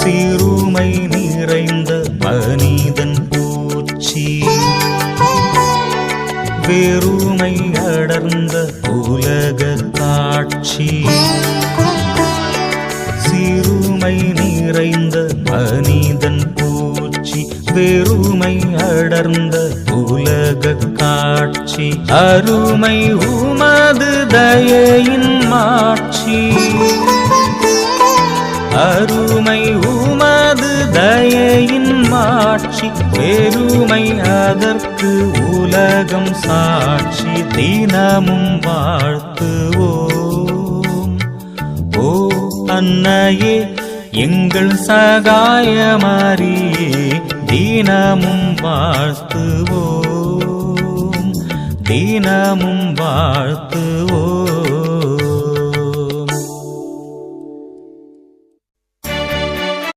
சிறுமை நிறைந்த மனிதன் பூச்சி வெறுமை அடர்ந்த உலக காட்சி சிறுமை நிறைந்த மனிதன் பூச்சி வெறுமை அடர்ந்த உலக காட்சி அருமை உமது தயையின் மாட்சி அருமை உமது தயையின் மாட்சி பெருமை அதற்கு உலகம் சாட்சி தினமும் வாழ்த்துவோம். ஓ அன்னையே எங்கள் சகாயமாரியே தினமும் வாழ்த்துவோம் தினமும் வாழ்த்துவோம்.